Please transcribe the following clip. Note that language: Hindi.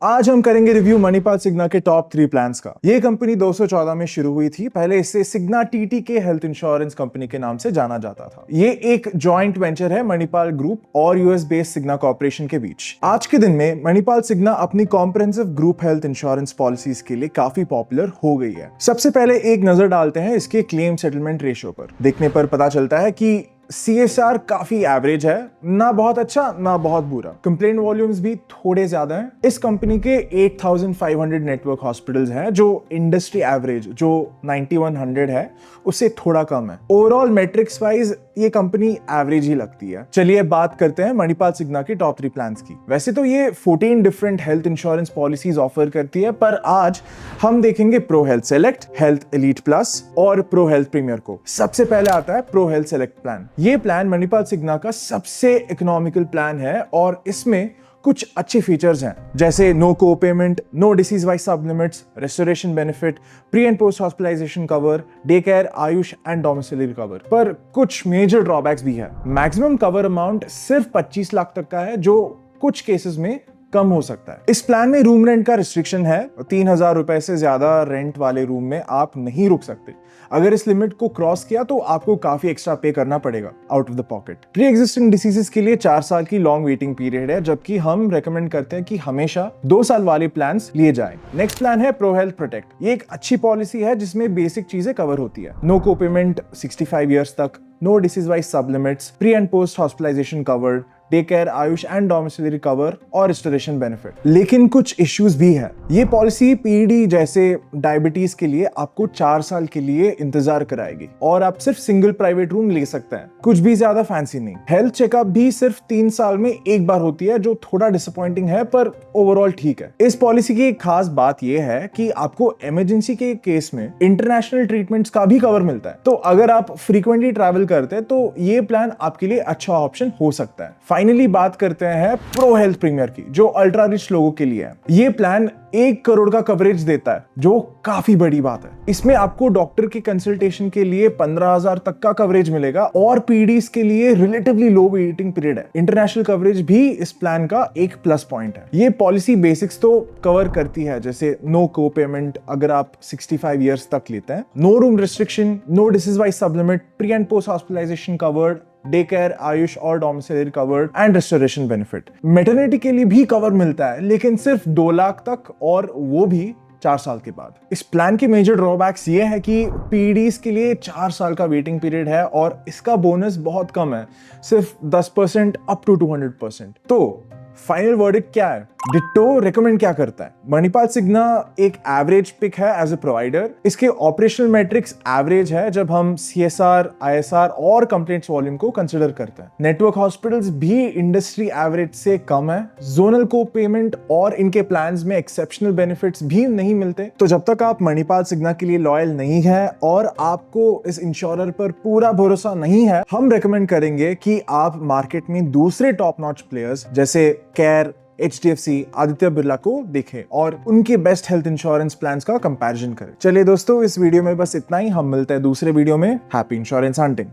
आज हम करेंगे रिव्यू मणिपाल सिग्ना के टॉप 3 प्लान्स का। ये कंपनी 214 में शुरू हुई थी। पहले इसे सिग्ना टीटी के हेल्थ इंश्योरेंस कंपनी के नाम से जाना जाता था। ये एक जॉइंट वेंचर है मणिपाल ग्रुप और यूएस बेस्ड सिग्ना कॉर्पोरेशन के बीच। आज के दिन में मणिपाल सिग्ना अपनी comprehensive group health insurance policies के लिए काफी पॉपुलर हो गई है। सबसे पहले एक नजर डालते हैं इसके क्लेम सेटलमेंट रेशियो पर। देखने पर पता चलता है कि CSR काफी एवरेज है, ना बहुत अच्छा ना बहुत बुरा। कंप्लेंट वॉल्यूम्स भी थोड़े ज्यादा हैं। इस कंपनी के 8500 नेटवर्क हॉस्पिटल्स हैं, जो इंडस्ट्री एवरेज जो 9100 है उससे थोड़ा कम है। ओवरऑल मैट्रिक्स वाइज ये कंपनी एवरेज ही लगती है। चलिए बात करते हैं मणिपाल सिग्ना के टॉप 3 प्लान्स की। वैसे तो ये 14 different health insurance policies offer करती है, पर आज हम देखेंगे pro health select, health elite plus और प्रो हेल्थ प्रीमियर को। सबसे पहले आता है प्रो हेल्थ सेलेक्ट प्लान। ये प्लान मणिपाल सिग्ना का सबसे इकोनॉमिकल प्लान है और इसमें कुछ अच्छे फीचर्स हैं, जैसे no co payment, no disease wise sub limits, restoration benefit, pre and post hospitalisation cover, day care, AYUSH and domiciliary cover. पर कुछ मेजर ड्रॉबैक्स भी है। मैक्सिमम कवर अमाउंट सिर्फ 25 लाख तक का है, जो कुछ केसेस में कम हो सकता है। इस प्लान में रूम रेंट का रिस्ट्रिक्शन है। 3000 रुपए से ज्यादा रेंट वाले रूम में आप नहीं रुक सकते। अगर इस लिमिट को क्रॉस किया तो आपको काफी एक्स्ट्रा पे करना पड़ेगा out of the pocket. Pre existing diseases के लिए 4 साल की लॉन्ग वेटिंग पीरियड है, जबकि हम रेकमेंड करते हैं कि हमेशा 2 साल वाले प्लान्स लिए जाएं। नेक्स्ट प्लान है प्रो हेल्थ प्रोटेक्ट। ये एक अच्छी पॉलिसी है जिसमें बेसिक चीजें कवर होती है। नो को पेमेंट 65 ईयर्स तक, no disease wise sub limits, pre and post hospitalisation cover, day care, AYUSH and domiciliary cover और रेस्टोरेशन बेनिफिट। लेकिन कुछ इश्यूज भी है। ये पॉलिसी पीडी जैसे डायबिटीज के लिए आपको 4 साल के लिए इंतजार कराएगी और आप सिर्फ सिंगल प्राइवेट रूम ले सकते हैं, कुछ भी ज्यादा फैंसी नहीं। हेल्थ चेकअप भी सिर्फ 3 साल में एक बार होती है, जो थोड़ा डिसअपॉइंटिंग है, पर ओवरऑल ठीक है। इस पॉलिसी की एक खास बात यह है कि आपको इमरजेंसी के केस में इंटरनेशनल ट्रीटमेंट्स का भी कवर मिलता है। तो अगर आप फ्रीक्वेंटली ट्रैवल करते हैं तो ये प्लान आपके लिए अच्छा ऑप्शन हो सकता है। फाइनली बात करते हैं प्रो हेल्थ प्रीमियर की, जो अल्ट्रा रिच लोगों के लिए है। ये प्लान 1 करोड़ का कवरेज देता है, जो काफी बड़ी बात है। इसमें आपको डॉक्टर की कंसल्टेशन के लिए 15,000 तक का कवरेज मिलेगा और पीडीज के लिए रिलेटिवली लो वेटिंग पीरियड है। इंटरनेशनल कवरेज भी इस प्लान का एक प्लस पॉइंट है। ये पॉलिसी बेसिक्स तो कवर करती है, जैसे नो को पेमेंट अगर आप 65 ईयर्स तक लेते हैं, no room restriction, no disease wise sub limit, pre and post hospitalisation covered, day care, AYUSH और domiciliary covered and restoration benefit. Maternity के लिए भी कवर मिलता है, लेकिन सिर्फ 2 लाख तक, और वो भी 4 साल के बाद। इस प्लान के मेजर ड्रॉबैक्स ये है कि पीडीज के लिए 4 साल का वेटिंग पीरियड है और इसका बोनस बहुत कम है, सिर्फ 10% अप टू 200%। तो फाइनल वर्डिक्ट क्या है? डिट्टो रेकमेंड क्या करता है? मणिपाल सिग्ना एक एवरेज पिक है एज ए प्रोवाइडर। इसके ऑपरेशनल मैट्रिक्स एवरेज है जब हम CSR, ISR और कंप्लेंट्स वॉल्यूम को कंसिडर करते हैं। नेटवर्क हॉस्पिटल्स भी इंडस्ट्री एवरेज से कम है। जोनल को पेमेंट और इनके प्लान्स में एक्सेप्शनल बेनिफिट्स भी नहीं मिलते। तो जब तक आप मणिपाल सिग्ना के लिए लॉयल नहीं है और आपको इस इंश्योरर पर पूरा भरोसा नहीं है, हम रेकमेंड करेंगे कि आप मार्केट में दूसरे टॉप नॉच प्लेयर्स जैसे केयर, HDFC, आदित्य बिरला को देखें और उनके बेस्ट हेल्थ इंश्योरेंस प्लान्स का कंपैरिजन करें। चलिए दोस्तों, इस वीडियो में बस इतना ही। हम मिलते हैं दूसरे वीडियो में। Happy insurance hunting.